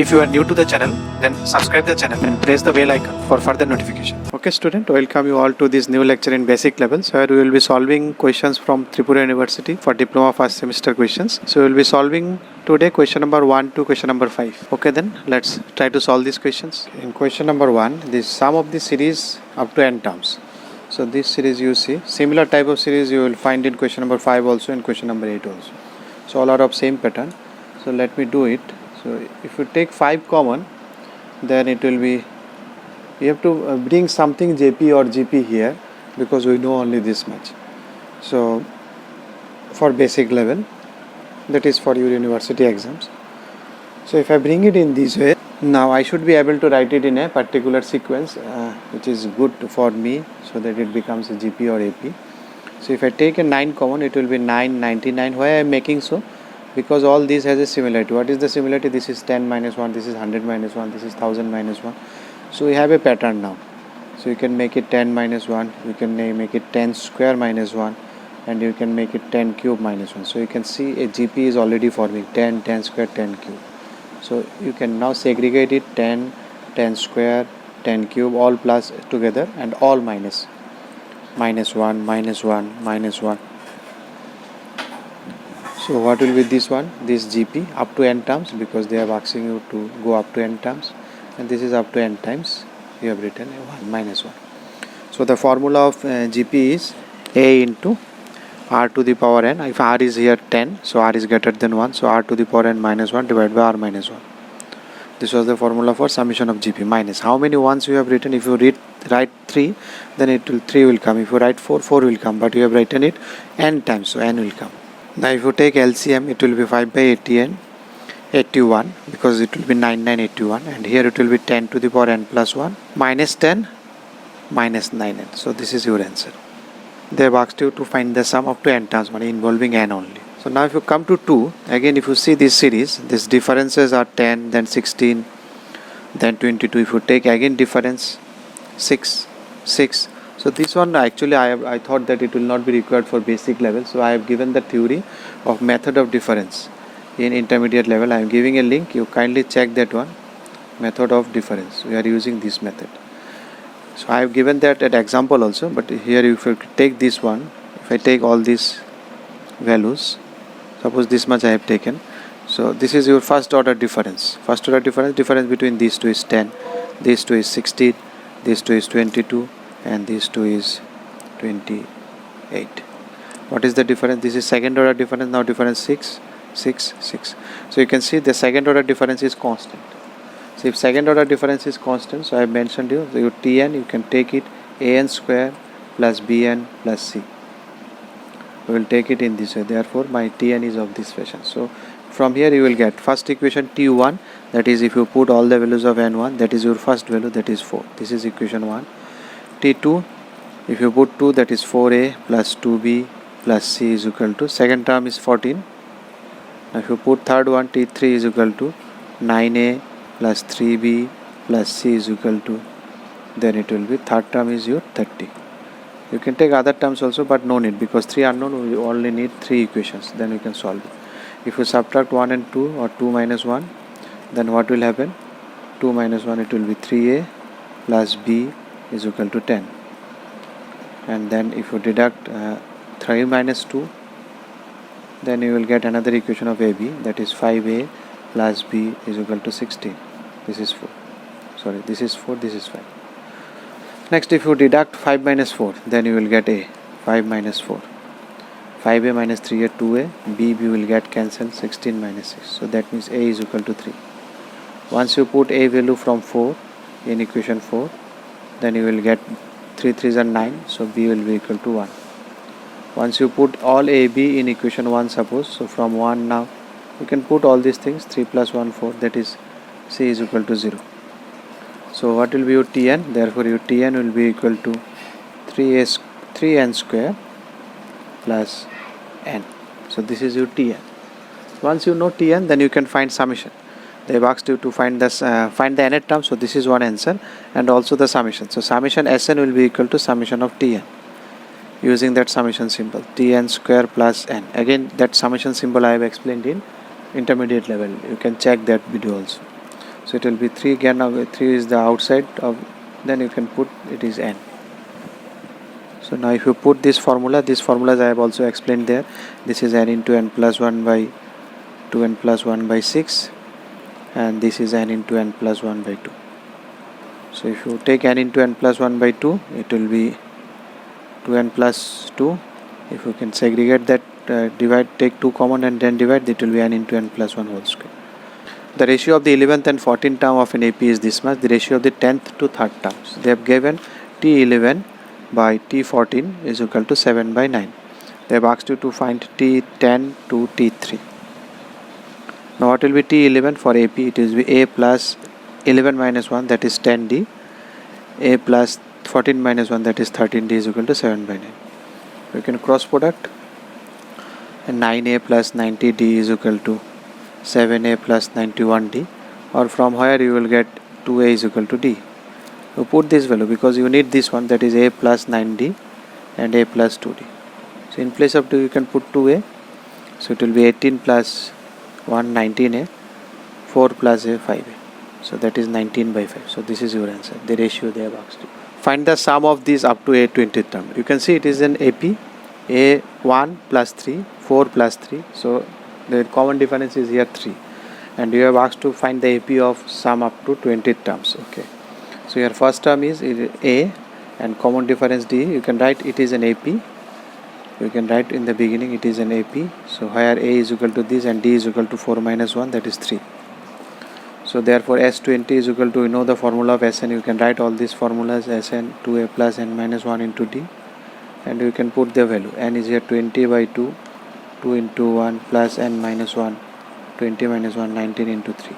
If you are new to the channel, then subscribe the channel and press the bell icon for further notification. Okay student, welcome you all to this new lecture in basic levels where we will be solving questions from Tripura University for diploma first semester questions. So we will be solving today question number 1 to question number 5. Okay, then let's try to solve these questions. In question number 1, the sum of the series up to n terms. So this series you see, similar type of series you will find in question number 5 also and question number 8 also. So all are of same pattern. So let me do it. So if you take 5 common, then it will be, you have to bring something JP or GP here because we know only this much. So for basic level, that is for your university exams. So if I bring it in this way, now I should be able to write it in a particular sequence which is good for me so that it becomes a GP or AP. So if I take a 9 common, it will be 9, 99. Why I am making so? Because all these has a similarity. What is the similarity? This is 10 minus 1, this is 100 minus 1, this is 1000 minus 1. So we have a pattern now. So you can make it 10 minus 1, you can make it 10 square minus 1, and you can make it 10 cube minus 1. So you can see a GP is already forming 10, 10 square, 10 cube. So you can now segregate it 10, 10 square, 10 cube, all plus together and all minus. Minus 1, minus 1, minus 1. So what will be this one? This GP up to n terms, because they are asking you to go up to n terms, and this is up to n times. You have written 1 minus 1. So the formula of GP is A into R to the power n. If R is here 10, so R is greater than 1, so R to the power n minus 1 divided by R minus 1. This was the formula for summation of GP minus. How many ones you have written? If you write 3, then 3 will come. If you write 4, 4 will come. But you have written it n times, so n will come. Now if you take LCM, it will be 5 by 80 81, because it will be 9981, and here it will be 10 to the power n plus 1 minus 10 minus 9n. So this is your answer. They have asked you to find the sum up to n terms, involving n only. So now if you come to 2, again if you see this series, these differences are 10, then 16, then 22. If you take again difference 6, 6. So this one actually I thought that it will not be required for basic level. So I have given the theory of method of difference in intermediate level. I am giving a link. You kindly check that one. Method of difference. We are using this method. So I have given that at example also. But here if you take this one, if I take all these values, suppose this much I have taken. So this is your first order difference. First order difference between these two is 10. These two is 16. These two is 22. And these two is 28. What is the difference? This is second order difference. Now difference 6, 6, 6. So you can see the second order difference is constant. So if second order difference is constant, so I have mentioned you, so your Tn, you can take it an square plus bn plus c. We will take it in this way. Therefore my Tn is of this fashion. So from here you will get first equation T1, that is if you put all the values of n1, that is your first value, that is 4. This is equation 1. T2, if you put 2, that is 4a plus 2b plus c is equal to, second term is 14. Now if you put third one, T3 is equal to 9a plus 3b plus c is equal to, then it will be, third term is your 30. You can take other terms also, but no need, because 3 unknown, we only need 3 equations, then we can solve it. If you subtract 1 and 2 or 2 minus 1, then what will happen? 2 minus 1, it will be 3a plus b is equal to 10. And then if you deduct 3 minus 2, then you will get another equation of AB, that is 5a plus b is equal to 16. This is 4. Sorry, this is 4, this is 5. Next, if you deduct 5 minus 4, then you will get a 5 minus 4. 5a minus 3a, 2a, b will get cancelled, 16 minus 6. So that means a is equal to 3. Once you put a value from 4 in equation 4, then you will get 3 3s are 9, so b will be equal to 1. Once you put all a, b in equation 1, suppose, so from 1 now, you can put all these things, 3 plus 1, 4, that is c is equal to 0. So what will be your Tn? Therefore your Tn will be equal to 3n square plus n. So this is your Tn. Once you know Tn, then you can find summation. They have asked you to find this, find the nth term, so this is one answer, and also the summation. So summation Sn will be equal to summation of Tn, using that summation symbol, Tn square plus n. Again that summation symbol I have explained in intermediate level. You can check that video also. So it will be 3 again. Now 3 is the outside of, then you can put it is n. So now if you put this formula, these formulas I have also explained there. This is n into n plus 1 by 2n plus 1 by 6, and this is n into n plus 1 by 2. So if you take n into n plus 1 by 2, it will be 2n plus 2. If you can segregate that, divide, take 2 common and then divide, it will be n into n plus 1 whole square. The ratio of the 11th and 14th term of an AP is this much. The ratio of the 10th to 3rd terms. They have given T11 by T14 is equal to 7 by 9. They have asked you to find T10 to T3. Now what will be T11 for AP? It is A plus 11 minus 1, that is 10D. A plus 14 minus 1, that is 13D is equal to 7 by 9. We can cross product, and 9A plus 90D is equal to 7A plus 91D, or from here you will get 2A is equal to D. You put this value because you need this one, that is A plus 9D and A plus 2D. So in place of 2 you can put 2A. So it will be 18 plus 1, 19A, 4 plus A, 5A. So that is 19 by 5. So this is your answer, the ratio they have asked you. Find the sum of these up to A 20th term. You can see it is an AP, A1 plus 3, 4 plus 3. So the common difference is here 3, and you have asked to find the AP of sum up to 20th terms. Okay, so your first term is A and common difference D. You can write it is an AP. You can write in the beginning it is an AP. So here A is equal to this and D is equal to 4 minus 1, that is 3. So therefore S20 is equal to, you know the formula of Sn. You can write all these formulas, Sn 2A plus n minus 1 into D, and you can put the value. N is here 20 by 2, 2 into 1 plus n minus 1, 20 minus 1, 19 into 3.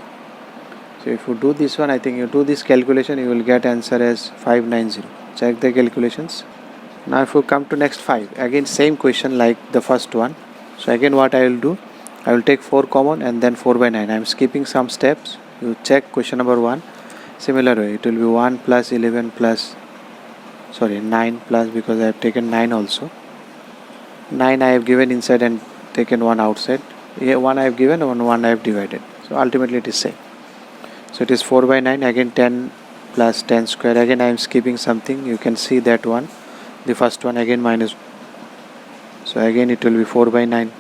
So if you do this one, I think you do this calculation, you will get answer as 590. Check the calculations. Now if you come to next 5, again same question like the first one. So again what I will do, I will take 4 common and then 4 by 9. I am skipping some steps. You check question number 1. Similar way, it will be 1 plus 11 plus, 9 plus, because I have taken 9 also. 9 I have given inside and taken 1 outside. Here 1 I have given and 1 I have divided. So ultimately it is same. So it is 4 by 9, again 10 plus 10 square. Again I am skipping something. You can see that one. The first one again minus. So again it will be 4 by 9.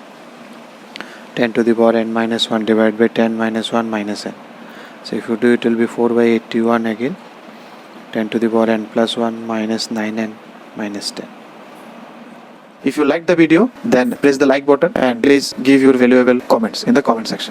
10 to the power n minus 1 divided by 10 minus 1 minus n. So if you do, it will be 4 by 81 again. 10 to the power n plus 1 minus 9n minus 10. If you like the video, then press the like button and please give your valuable comments in the comment section.